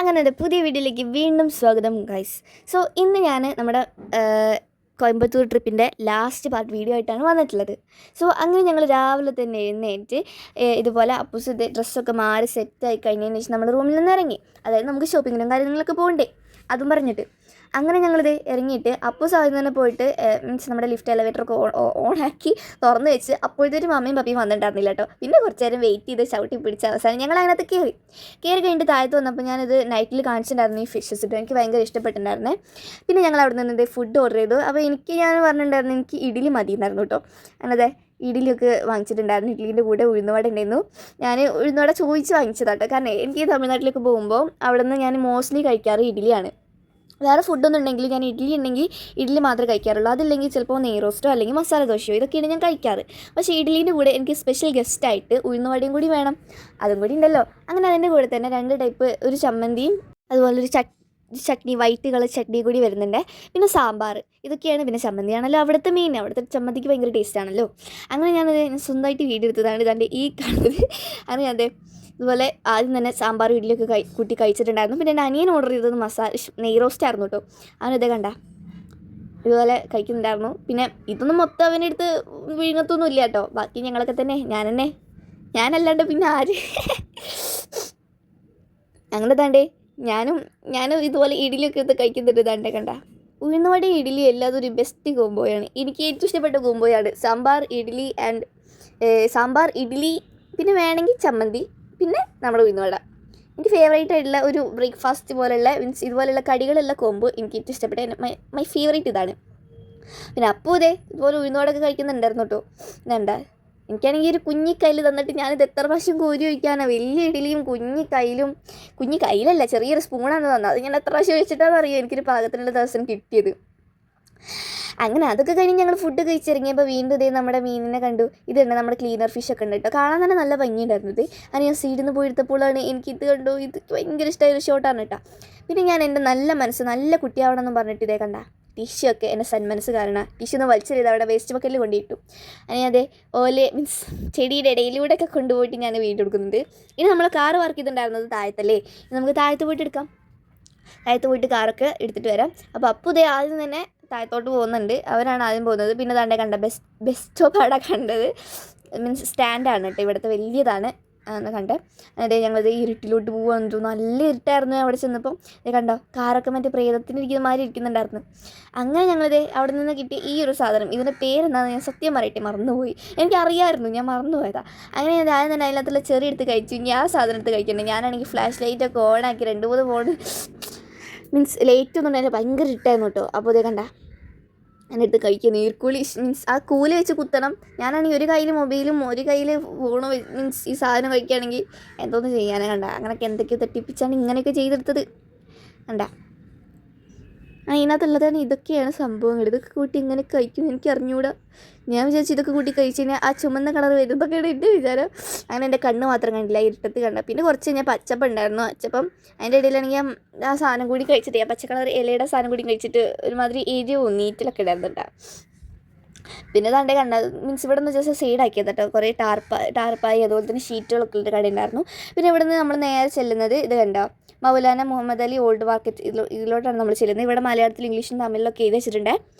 അങ്ങനെ ഒരു പുതിയ വീഡിയോയിലേക്ക് വീണ്ടും സ്വാഗതം ഗൈസ്. സോ ഇന്ന് ഞാൻ നമ്മുടെ കോയമ്പത്തൂർ ട്രിപ്പിൻ്റെ ലാസ്റ്റ് പാർട്ട് വീഡിയോ ആയിട്ടാണ് വന്നിട്ടുള്ളത്. സോ അങ്ങനെ ഞങ്ങൾ രാവിലെ തന്നെ എഴുന്നേറ്റ് ഇതുപോലെ അപ്പൂസ് ഡ്രസ്സൊക്കെ മാറി സെറ്റായി കഴിഞ്ഞതിന് ശേഷം നമ്മുടെ റൂമിൽ നിന്ന് ഇറങ്ങി. അതായത് നമുക്ക് ഷോപ്പിങ്ങിനും കാര്യങ്ങളൊക്കെ പോകണ്ടേ, അതും പറഞ്ഞിട്ട് അങ്ങനെ ഞങ്ങളിത് ഇറങ്ങിയിട്ട് അപ്പൂസ് ആദ്യം തന്നെ പോയിട്ട് മീൻസ് നമ്മുടെ ലിഫ്റ്റ് എലവേറ്ററൊക്കെ ഓണാക്കി തുറന്ന് വെച്ച് അപ്പോഴത്തേക്കും മമ്മിയും പപ്പിയും വന്നിട്ടുണ്ടായിരുന്നില്ല കേട്ടോ. പിന്നെ കുറച്ച് നേരം വെയിറ്റ് ചെയ്ത് ചവിട്ടി പിടിച്ച അവസാനം ഞങ്ങൾ അതിനകത്ത് കയറി കഴിഞ്ഞിട്ട് താഴത്ത് വന്നപ്പോൾ ഞാനിത് നൈറ്റിൽ കാണിച്ചിട്ടുണ്ടായിരുന്നു ഈ ഫിഷസ് ഇട്ട്. എനിക്ക് ഭയങ്കര ഇഷ്ടപ്പെട്ടിട്ടുണ്ടായിരുന്നേ. പിന്നെ ഞങ്ങൾ അവിടെ നിന്ന് ഫുഡ് ഓർഡർ ചെയ്തു. അപ്പോൾ ഞാൻ പറഞ്ഞിട്ടുണ്ടായിരുന്നു എനിക്ക് ഇഡ്ഡലി മതിയെന്നായിരുന്നു കേട്ടോ. അങ്ങനത്തെ ഇഡ്ഡലിയൊക്കെ വാങ്ങിച്ചിട്ടുണ്ടായിരുന്നു. ഇഡ്ഡലിൻ്റെ കൂടെ ഉഴുന്നുവട ഉണ്ടായിരുന്നു. ഞാൻ ഉഴുന്നുവട ചോദിച്ച് വാങ്ങിച്ചതാട്ടോ. കാരണം എനിക്ക് തമിഴ്നാട്ടിലേക്ക് പോകുമ്പോൾ അവിടെ നിന്ന് ഞാൻ മോസ്റ്റ്ലി കഴിക്കാറ് ഇഡ്ഡലിയാണ്. വേറെ ഫുഡൊന്നും ഉണ്ടെങ്കിൽ ഞാൻ ഇഡ്ഡലി മാത്രമേ കഴിക്കാറുള്ളൂ. അതില്ലെങ്കിൽ ചിലപ്പോൾ നെയ്റോസ്റ്റോ അല്ലെങ്കിൽ മസാല ദോശയോ ഇതൊക്കെയാണ് ഞാൻ കഴിക്കാറ്. പക്ഷേ ഇഡ്ഡലീൻ്റെ കൂടെ എനിക്ക് സ്പെഷ്യൽ ഗസ്റ്റായിട്ട് ഉഴുന്നുവടയും കൂടി വേണം, അതും കൂടി ഉണ്ടല്ലോ. അങ്ങനെ അതിൻ്റെ കൂടെ തന്നെ 2 ടൈപ്പ് ഒരു ചമ്മന്തിയും അതുപോലെ ഒരു ചട്നി വൈറ്റ് കളർ ചട്നി കൂടി വരുന്നുണ്ട്. പിന്നെ സാമ്പാർ, ഇതൊക്കെയാണ്. പിന്നെ ചമ്മന്തിയാണല്ലോ അവിടുത്തെ മെയിൻ. അവിടുത്തെ ചമ്മന്തിക്ക് ഭയങ്കര ടേസ്റ്റ് ആണല്ലോ. അങ്ങനെ ഞാനത് സ്വന്തമായിട്ട് വീഡിയോ എടുത്തതാണ് ഇതാണ്ട് ഈ കാണുന്നത്. അങ്ങനെ അതെ ഇതുപോലെ ആദ്യം തന്നെ സാമ്പാർ ഇഡ്ഡലിയൊക്കെ കൂട്ടി കഴിച്ചിട്ടുണ്ടായിരുന്നു. പിന്നെ എൻ്റെ അനിയൻ ഓർഡർ ചെയ്തത് നെയ് റോസ്റ്റ് ആയിരുന്നു കേട്ടോ. അവനിതേ കണ്ട ഇതുപോലെ കഴിക്കുന്നുണ്ടായിരുന്നു. പിന്നെ ഇതൊന്നും മൊത്തം അവനെടുത്ത് വിഴുങ്ങത്തൊന്നും ഇല്ല കേട്ടോ. ബാക്കി ഞങ്ങളൊക്കെ തന്നെ ഞാനല്ലാണ്ട് പിന്നെ ആര്. അങ്ങനെ താണ്ടേ ഞാനും ഇതുപോലെ ഇഡ്ഡലിയൊക്കെ എടുത്ത് കഴിക്കുന്നുണ്ട്. താണ്ടേ കണ്ട ഉഴുന്നുവട ഇഡ്ഡലി എല്ലാതും ഒരു ബെസ്റ്റ് കോംബോയാണ്. എനിക്ക് ഏറ്റവും ഇഷ്ടപ്പെട്ട കോംബോയാണ് സാമ്പാർ ഇഡ്ഡലി പിന്നെ വേണമെങ്കിൽ ചമ്മന്തി പിന്നെ നമ്മുടെ ഉഴുന്നുവട. എനിക്ക് ഫേവറേറ്റ് ആയിട്ടുള്ള ഒരു ബ്രേക്ക്ഫാസ്റ്റ് പോലെയുള്ള മീൻസ് ഇതുപോലെയുള്ള കടികളുള്ള കോംബോ എനിക്ക് ഏറ്റവും ഇഷ്ടപ്പെട്ട മൈ ഫേവറേറ്റ് ഇതാണ്. പിന്നെ അപ്പോൾ ഇതുപോലെ ഉഴുന്നുവടൊക്കെ കഴിക്കുന്നുണ്ടായിരുന്നു കേട്ടോ. വേണ്ട എനിക്കാണെങ്കിൽ ഒരു കുഞ്ഞിക്കൈയിൽ തന്നിട്ട് ഞാനിത് എത്ര പ്രാവശ്യം കോരി വയ്ക്കാനാണ്. വലിയ ഇഡ്ഡലിയും കുഞ്ഞി കയ്യിലല്ല ചെറിയൊരു സ്പൂണാണ് തന്നത്. അത് ഞാൻ എത്ര പ്രാവശ്യം വെച്ചിട്ടാണെന്ന് അറിയാം എനിക്കൊരു പാകത്തിനുള്ള ദിവസം കിട്ടിയത്. അങ്ങനെ അതൊക്കെ കഴിഞ്ഞ് ഞങ്ങൾ ഫുഡ് കഴിച്ചിറങ്ങിയപ്പോൾ വീണ്ടും നമ്മുടെ മീനിനെ കണ്ടു. ഇതുണ്ട് നമ്മുടെ ക്ലീനർ ഫിഷൊക്കെ ഉണ്ട് കേട്ടോ. കാണാൻ തന്നെ നല്ല ഭംഗിയുണ്ടായിരുന്നത്. അങ്ങനെ ഞാൻ സൈഡിൽ നിന്ന് പോയെടുത്തപ്പോഴാണ് എനിക്കിത് കണ്ടു. ഇത് ഭയങ്കര ഇഷ്ടമായ ഒരു ഷോട്ടാണ് കേട്ടോ. പിന്നെ ഞാൻ എൻ്റെ നല്ല കുട്ടിയാവണമെന്ന് പറഞ്ഞിട്ട് കണ്ട ടിഷ്യൂ ഒക്കെ എൻ്റെ സന്മനസ് കാരണം ടിഷ്യൂ ഒന്ന് വലിച്ചെറിയത് അവിടെ വേസ്റ്റ് ബക്കറ്റിൽ കൊണ്ടിട്ടു. അങ്ങനെ മീൻസ് ചെടിയുടെ ഇടയിലൂടെയൊക്കെ കൊണ്ടുപോയിട്ട് ഞാൻ വീഡിയോ എടുക്കുന്നുണ്ട്. ഇനി നമ്മൾ കാറ് വർക്ക് ചെയ്തിട്ടുണ്ടായിരുന്നത് താഴത്തല്ലേ, നമുക്ക് താഴത്ത് പോയിട്ട് കാറൊക്കെ എടുത്തിട്ട് വരാം. അപ്പോൾ ആദ്യം തന്നെ താഴത്തോട്ട് പോകുന്നുണ്ട്. അവരാണ് ആദ്യം പോകുന്നത്. പിന്നെ താണ്ടെ കണ്ട ബസ് സ്റ്റോപ്പ് അവിടെ കണ്ടത് മീൻസ് സ്റ്റാൻഡാണ് കേട്ടോ. ഇവിടുത്തെ വലിയതാണ് എന്ന് കണ്ടേ. അതെ ഞങ്ങളത് ഇരുട്ടിലോട്ട് പോകാൻ തോന്നുന്നു. നല്ല ഇരുട്ടായിരുന്നു അവിടെ ചെന്നപ്പം. കണ്ടോ കാറൊക്കെ മറ്റേ പ്രേതത്തിനിരിക്കുന്ന മാതിരി ഇരിക്കുന്നുണ്ടായിരുന്നു. അങ്ങനെ ഞങ്ങളത് അവിടെ നിന്ന് കിട്ടിയ ഈ ഒരു സാധനം, ഇതിൻ്റെ പേരെന്താണെന്ന് ഞാൻ സത്യം പറയട്ടെ മറന്നുപോയി. എനിക്കറിയാമായിരുന്നു, ഞാൻ മറന്നുപോയതാണ്. അങ്ങനെ ഞാൻ ആദ്യം തന്നെ അതിനകത്തുള്ള ചെറിയ എടുത്ത് കഴിച്ചു. ഇനി ആ സാധനം എടുത്ത് കഴിക്കണ്ടേ. ഞാനാണെങ്കിൽ ഫ്ലാഷ് ലൈറ്റൊക്കെ ഓണാക്കി 2-3 ഫോൺ മീൻസ് ലേറ്റ് ഒന്നും ഉണ്ടായിരുന്നു. ഭയങ്കര ഇട്ടായിരുന്നു കേട്ടോ. അപ്പോൾ കണ്ട അതിനടുത്ത് കഴിക്കുക നീർക്കൂലി മീൻസ് ആ കൂലി വെച്ച് കുത്തണം. ഞാനാണെങ്കിൽ ഒരു കയ്യിൽ മൊബൈലും ഒരു കയ്യിൽ ഫോണും മീൻസ് ഈ സാധനം കഴിക്കുകയാണെങ്കിൽ എന്തോന്ന് ചെയ്യാനേ കണ്ട. അങ്ങനെയൊക്കെ എന്തൊക്കെയോ തട്ടിപ്പിച്ചാണ് ഇങ്ങനെയൊക്കെ ചെയ്തെടുത്തത് കണ്ട. അതിനകത്തുള്ളതാണ് ഇതൊക്കെയാണ് സംഭവങ്ങൾ. ഇതൊക്കെ കൂട്ടി ഇങ്ങനെ കഴിക്കും എനിക്ക് അറിഞ്ഞുകൂടാ. ഞാൻ വിചാരിച്ചു ഇതൊക്കെ കൂട്ടി കഴിച്ച് കഴിഞ്ഞാൽ ആ ചുമന്ന കളർ വരുന്നതൊക്കെയാണ് എൻ്റെ വിചാരം. അങ്ങനെ എൻ്റെ കണ്ണ് മാത്രം കണ്ടില്ല, ഇരുട്ടത്ത് കണ്ട. പിന്നെ കുറച്ച് കഴിഞ്ഞാൽ പച്ചപ്പം ഉണ്ടായിരുന്നു. അച്ചപ്പം അതിൻ്റെ ഇടയിലാണെങ്കിൽ ആ സാധനം കൂടി കഴിച്ചിട്ട് ആ പച്ച കളർ ഇലയുടെ സാധനം കൂടി കഴിച്ചിട്ട് ഒരുമാതിരി എരിവും നീറ്റിലൊക്കെ ഉണ്ടായിരുന്നുണ്ടാ. പിന്നെ താണ്ടെ കണ്ട മീൻസ് ഇവിടെ നിന്ന് ജസ്റ്റ് സൈഡാക്കിയത് കേട്ടോ. കുറേ ടാർപ്പായി അതുപോലെ തന്നെ ഷീറ്റുകളൊക്കെ ഉള്ള കട ഉണ്ടായിരുന്നു. പിന്നെ ഇവിടെ നിന്ന് നമ്മൾ നേരെ ചെല്ലുന്നത് ഇത് കണ്ടോ മൗലാന മുഹമ്മദ് അലി ഓൾഡ് മാർക്കറ്റ് ഇതിലോട്ടാണ് നമ്മൾ ചെല്ലുന്നത്. ഇവിടെ മലയാളത്തിൽ ഇംഗ്ലീഷും തമിഴിലൊക്കെ എഴുതി വെച്ചിട്ടുണ്ട്.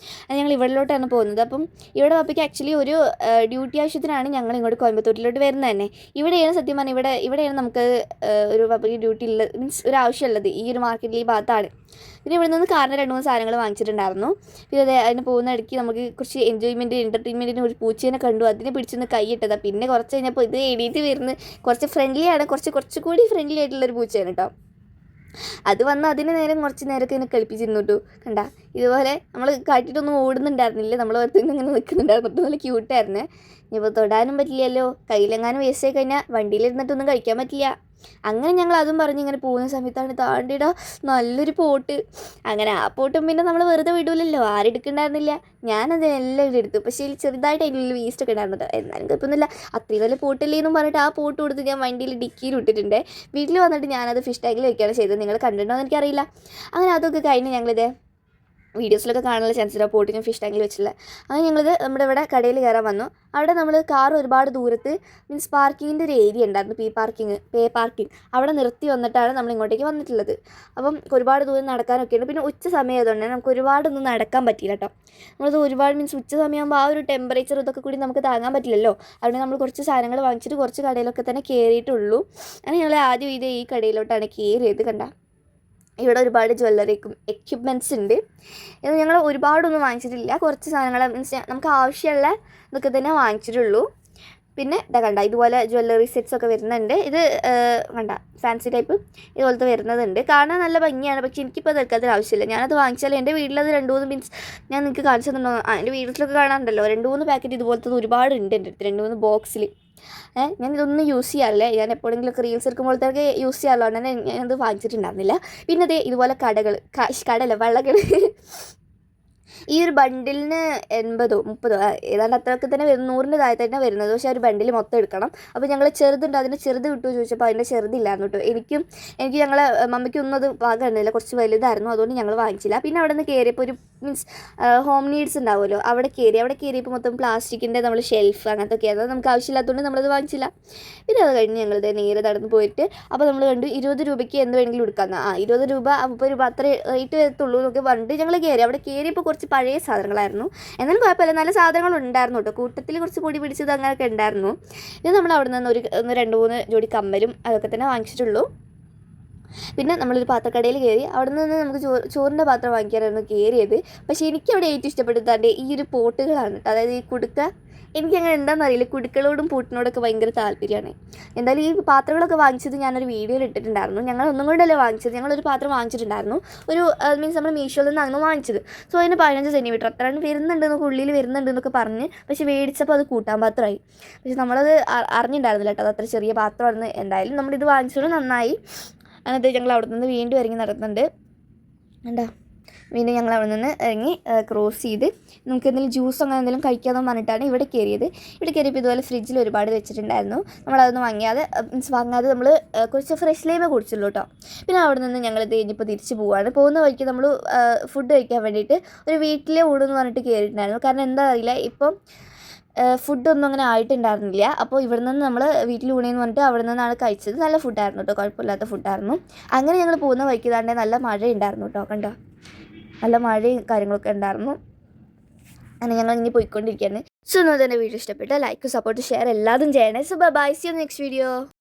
അത് ഞങ്ങൾ ഇവിടെലോട്ടാണ് പോകുന്നത്. അപ്പം ഇവിടെ പപ്പയ്ക്ക് ആക്ച്വലി ഒരു ഡ്യൂട്ടി ആവശ്യത്തിനാണ് ഞങ്ങൾ ഇങ്ങോട്ട് കോയമ്പത്തൂരിലോട്ട് വരുന്നത് തന്നെ. ഇവിടെയാണ് സത്യം പറഞ്ഞാൽ ഇവിടെയാണ് നമുക്ക് ഒരു പപ്പയ്ക്ക് ഡ്യൂട്ടി ഉള്ളത് മീൻസ് ഒരു ആവശ്യമുള്ളത് ഈ ഒരു മാർക്കറ്റിൽ ഈ ഭാഗത്താണ്. പിന്നെ ഇവിടെ നിന്ന് കാറിന് 2-3 സാധനങ്ങൾ വാങ്ങിച്ചിട്ടുണ്ടായിരുന്നു. പിന്നെ അതിന് പോകുന്ന ഇടയ്ക്ക് നമുക്ക് കുറച്ച് എൻ്റർടൈൻമെൻറ്റിന് ഒരു പൂച്ചേനെ കണ്ടു. അതിനെ പിടിച്ചൊന്ന് കൈയിട്ടതാണ്. പിന്നെ കുറച്ച് കഴിഞ്ഞപ്പോൾ ഇത് എണീറ്റ് വരുന്നത് കുറച്ച് ഫ്രണ്ട്ലിയാണ്, കുറച്ചുകൂടി ഫ്രണ്ട്ലി ആയിട്ടുള്ളൊരു പൂച്ചയാണ് കേട്ടോ. അത് വന്ന് അതിന് നേരം കുറച്ച് നേരമൊക്കെ എന്നെ കളിപ്പിച്ചിരുന്നു കേട്ടോ. കണ്ട ഇതുപോലെ നമ്മൾ കാട്ടിയിട്ടൊന്നും ഓടുന്നുണ്ടായിരുന്നില്ല, നമ്മൾ പുറത്തുനിന്ന് ഇങ്ങനെ നിൽക്കുന്നുണ്ടായിരുന്നു. നല്ല ക്യൂട്ടായിരുന്നേ. ഇനിയിപ്പോൾ തൊടാനും പറ്റില്ലല്ലോ, കയ്യിലെങ്ങാനും വേസ്റ്റ് ആയി കഴിഞ്ഞാൽ വണ്ടിയിലിരുന്നിട്ടൊന്നും കഴിക്കാൻ പറ്റില്ല. അങ്ങനെ ഞങ്ങൾ അതും പറഞ്ഞ് ഇങ്ങനെ പോകുന്ന സമയത്താണ് താണ്ടിടാ നല്ലൊരു പോട്ട്. അങ്ങനെ ആ പോട്ടും പിന്നെ നമ്മൾ വെറുതെ വിടൂലല്ലോ, ആരെടുക്കുന്നുണ്ടായിരുന്നില്ല. ഞാനതിനെല്ലാം എടുത്തു. പക്ഷേ ഇതിൽ ചെറുതായിട്ട് അതിനുള്ളിൽ വേസ്റ്റൊക്കെ ഉണ്ടായിരുന്നുണ്ട്. എന്നാലും കുഴപ്പമൊന്നുമില്ല, അത്രയും വലിയ പോട്ടില്ലേ എന്നും പറഞ്ഞിട്ട് ആ പോട്ട് കൊടുത്ത് ഞാൻ വണ്ടിയിൽ ഡിക്കിയിൽ ഇട്ടിട്ടുണ്ട്. വീട്ടിൽ വന്നിട്ട് ഞാനത് ഫിഷ് ടാങ്കിൽ വയ്ക്കുകയാണ് ചെയ്തത്. നിങ്ങൾ കണ്ടിട്ടുണ്ടോ എന്ന് എനിക്കറിയില്ല. അങ്ങനെ അതൊക്കെ കഴിഞ്ഞ് ഞങ്ങളിത് വീഡിയോസിലൊക്കെ കാണാനുള്ള ചാൻസ് ഇല്ല, പോട്ടിങ്ങും ഫിഷ് ടാങ്കിൽ വെച്ചില്ല. അങ്ങനെ ഞങ്ങളിത് നമ്മുടെ ഇവിടെ കടയിൽ കയറാൻ വന്നു. അവിടെ നമ്മൾ കാർ ഒരുപാട് ദൂരത്ത് മീൻസ് പാർക്കിങ്ങിൻ്റെ ഒരു ഏരിയ ഉണ്ടായിരുന്നു, പേ പാർക്കിംഗ്. അവിടെ നിർത്തി വന്നിട്ടാണ് നമ്മൾ ഇങ്ങോട്ടേക്ക് വന്നിട്ടുള്ളത്. അപ്പം ഒരുപാട് ദൂരം നടക്കാനൊക്കെ ഉണ്ട്. പിന്നെ ഉച്ച സമയം ആയതുകൊണ്ട് നമുക്ക് ഒരുപാടൊന്നും നടക്കാൻ പറ്റിയില്ല കേട്ടോ. നമ്മളത് ഒരുപാട് മീൻസ് ഉച്ച സമയമാകുമ്പോൾ ആ ഒരു ടെമ്പറേച്ചർ ഇതൊക്കെ കൂടി നമുക്ക് താങ്ങാൻ പറ്റില്ലല്ലോ. അതുകൊണ്ട് നമ്മൾ കുറച്ച് സാധനങ്ങൾ വാങ്ങിച്ചിട്ട് കുറച്ച് കടയിലൊക്കെ തന്നെ കയറിയിട്ടുള്ളൂ. അങ്ങനെ ഞങ്ങൾ ആദ്യം ഈ കടയിലോട്ടാണ് കയറിയത്. കണ്ട ഇവിടെ ഒരുപാട് ജ്വല്ലറിക്കും എക്യുപ്മെൻറ്റ്സ് ഉണ്ട്. ഇത് ഞങ്ങൾ ഒരുപാടൊന്നും വാങ്ങിച്ചിട്ടില്ല, കുറച്ച് സാധനങ്ങൾ മീൻസ് നമുക്ക് ആവശ്യമുള്ള ഇതൊക്കെ തന്നെ വാങ്ങിച്ചിട്ടുള്ളൂ. പിന്നെ ഇതാ കണ്ട ഇതുപോലെ ജ്വല്ലറി സെറ്റ്സൊക്കെ വരുന്നുണ്ട്. ഇത് കണ്ട ഫാൻസി ടൈപ്പ് ഇതുപോലത്തെ വരുന്നതുണ്ട്. കാണാൻ നല്ല ഭംഗിയാണ്, പക്ഷേ എനിക്കിപ്പോൾ തൽക്കാലത്തിന് ആവശ്യമില്ല. ഞാനത് വാങ്ങിച്ചാൽ എൻ്റെ വീട്ടിലത് 2-3 മീൻസ് ഞാൻ നിങ്ങൾക്ക് കാണിച്ചു തന്നിട്ടുണ്ടോ, എൻ്റെ വീട്ടിലൊക്കെ കാണാറുണ്ടല്ലോ 2-3 പാക്കറ്റ് ഇതുപോലത്തത് ഒരുപാടുണ്ട് എൻ്റെ അടുത്ത്, 2-3 ബോക്സിൽ. ഞാനിതൊന്നും യൂസ് ചെയ്യാറില്ല, ഞാൻ എപ്പോഴെങ്കിലുമൊക്കെ റീൽസ് എടുക്കുമ്പോഴത്തേക്ക് യൂസ് ചെയ്യാറുള്ളൂ. അങ്ങനെ ഞാനത് വാങ്ങിച്ചിട്ടുണ്ടായിരുന്നില്ല. പിന്നെ അതേ ഇതുപോലെ കടല വള്ളകൾ ഈ ഒരു ബണ്ടിലിന് 80-30 ഏതാണ്ട് അത്രയൊക്കെ തന്നെ വരുന്നു, 100-ൻ്റെ താഴെ തന്നെ വരുന്നത്. പക്ഷേ ഒരു ബണ്ടിൽ മൊത്തം എടുക്കണം. അപ്പോൾ ഞങ്ങൾ ചെറുതുണ്ട്, അതിൻ്റെ ചെറുത് കിട്ടുമോ ചോദിച്ചപ്പോൾ അതിൻ്റെ ചെറുതില്ലായിരുന്നു കേട്ടോ. എനിക്ക് ഞങ്ങളെ മമ്മിക്കൊന്നും അത് പാകമായിരുന്നില്ല, കുറച്ച് വലുതായിരുന്നു, അതുകൊണ്ട് ഞങ്ങൾ വാങ്ങിച്ചില്ല. പിന്നെ അവിടെ നിന്ന് കയറിയപ്പോൾ ഒരു മീൻസ് ഹോം നീഡ്സ് ഉണ്ടാവുമല്ലോ, അവിടെ കയറിയപ്പോൾ മൊത്തം പ്ലാസ്റ്റിക്കിൻ്റെ നമ്മൾ ഷെൽഫ് അങ്ങനത്തെ ആയിരുന്നു. നമുക്ക് ആവശ്യമില്ലാത്തതുകൊണ്ട് നമ്മളത് വാങ്ങിച്ചില്ല. പിന്നെ അത് കഴിഞ്ഞ് ഞങ്ങളിത് നേരെ നടന്ന് പോയിട്ട് അപ്പോൾ നമ്മൾ കണ്ടു 20 രൂപയ്ക്ക് എന്ത് വേണമെങ്കിലും എടുക്കാമെന്ന്. 20 രൂപ 30 രൂപ അത്ര റേറ്റ് വരത്തുള്ളൂ എന്നൊക്കെ പറഞ്ഞിട്ട് ഞങ്ങൾ അവിടെ കയറിയപ്പോൾ കുറച്ച് പഴയ സാധനങ്ങളായിരുന്നു. എന്നാലും കുഴപ്പമില്ല, നല്ല സാധനങ്ങളുണ്ടായിരുന്നു കേട്ടോ. കൂട്ടത്തിൽ കുറച്ച് പൊടി പിടിച്ചത് അങ്ങനെയൊക്കെ ഉണ്ടായിരുന്നു. ഇത് നമ്മൾ അവിടെ നിന്ന് 2-3 ജോഡി കമ്മലും അതൊക്കെ തന്നെ വാങ്ങിച്ചിട്ടുള്ളൂ. പിന്നെ നമ്മളൊരു പാത്രക്കടയിൽ കയറി. അവിടെ നിന്ന് നമുക്ക് ചോറിൻ്റെ പാത്രം വാങ്ങിക്കാനായിരുന്നു കയറിയത്. പക്ഷേ എനിക്കവിടെ ഏറ്റവും ഇഷ്ടപ്പെട്ടത് ഈ ഒരു പോട്ടുകളാണ് കേട്ടോ. അതായത് ഈ കുടുക്ക, എനിക്കങ്ങനെ എന്താണെന്നറിയില്ല, കുടുക്കളോടും പൂട്ടിനോടൊക്കെ ഭയങ്കര താല്പര്യമാണ്. എന്തായാലും ഈ പാത്രങ്ങളൊക്കെ വാങ്ങിച്ചത് ഞാനൊരു വീഡിയോയിൽ ഇട്ടിട്ടുണ്ടായിരുന്നു. ഞങ്ങൾ ഒന്നും കൊണ്ടല്ലേ വാങ്ങിച്ചത്, ഞങ്ങളൊരു പാത്രം വാങ്ങിച്ചിട്ടുണ്ടായിരുന്നു. ഒരു മീൻസ് നമ്മൾ മീഷോയിൽ നിന്നാണ് വാങ്ങിച്ചത്. സോ അതിന് 15 സെൻറ്റിമീറ്റർ അത്രയാണ് വരുന്നുണ്ടെന്നൊക്കെ, ഉള്ളിൽ വരുന്നുണ്ടെന്നൊക്കെ പറഞ്ഞ്. പക്ഷേ മേടിച്ചപ്പോൾ അത് കൂട്ടാൻ പാത്രമായി. പക്ഷേ നമ്മളത് അറിഞ്ഞിട്ടുണ്ടായിരുന്നില്ല കേട്ടോ, അത് അത്ര ചെറിയ പാത്രമായിരുന്നു. എന്തായാലും നമ്മളിത് വാങ്ങിച്ചത് നന്നായി. എന്നിട്ട് ഞങ്ങൾ അവിടെ നിന്ന് വീണ്ടും ഇറങ്ങി നടക്കുന്നുണ്ട്. എന്താ വീണ്ടും ഞങ്ങൾ അവിടെ നിന്ന് ഇറങ്ങി ക്രോസ് ചെയ്ത് നമുക്ക് എന്തെങ്കിലും ജ്യൂസ് അങ്ങനെ എന്തെങ്കിലും കഴിക്കാമെന്ന് പറഞ്ഞിട്ടാണ് ഇവിടെ കയറിയത്. ഇവിടെ കയറിയപ്പോൾ ഇതുപോലെ ഫ്രിഡ്ജിൽ ഒരുപാട് വെച്ചിട്ടുണ്ടായിരുന്നു. നമ്മളതൊന്നും വാങ്ങാതെ നമ്മൾ കുറച്ച് ഫ്രഷ് ലൈമേ കുടിച്ചുള്ളൂ കേട്ടോ. പിന്നെ അവിടെ നിന്ന് ഞങ്ങൾ കഴിഞ്ഞപ്പോൾ തിരിച്ച് പോവുകയാണ്. പോകുന്ന വഴിക്ക് നമ്മൾ ഫുഡ് കഴിക്കാൻ വേണ്ടിയിട്ട് ഒരു വീട്ടിലെ ഊണെന്ന് പറഞ്ഞിട്ട് കയറിയിട്ടുണ്ടായിരുന്നു. കാരണം എന്താ അറിയില്ല, ഇപ്പം ഫുഡൊന്നും അങ്ങനെ ആയിട്ടുണ്ടായിരുന്നില്ല. അപ്പോൾ ഇവിടെ നിന്ന് നമ്മൾ വീട്ടിൽ ഊണെന്ന് പറഞ്ഞിട്ട് അവിടെ നിന്നാണ് കഴിച്ചത്. നല്ല ഫുഡായിരുന്നു കേട്ടോ, കുഴപ്പമില്ലാത്ത ഫുഡായിരുന്നു. അങ്ങനെ ഞങ്ങൾ പോകുന്ന വഴിക്ക് തന്നെ നല്ല മഴ ഉണ്ടായിരുന്നു കേട്ടോ. കണ്ടോ, നല്ല മഴയും കാര്യങ്ങളൊക്കെ ഉണ്ടായിരുന്നു. അങ്ങനെ ഞങ്ങൾ ഇനി പോയിക്കൊണ്ടിരിക്കുകയാണ്. സോ ഇന്നത്തെ എൻ്റെ വീഡിയോ ഇഷ്ടപ്പെട്ട ലൈക്ക്, സപ്പോർട്ട്, ഷെയർ എല്ലാതും ചെയ്യണേ. So bye, see you next video.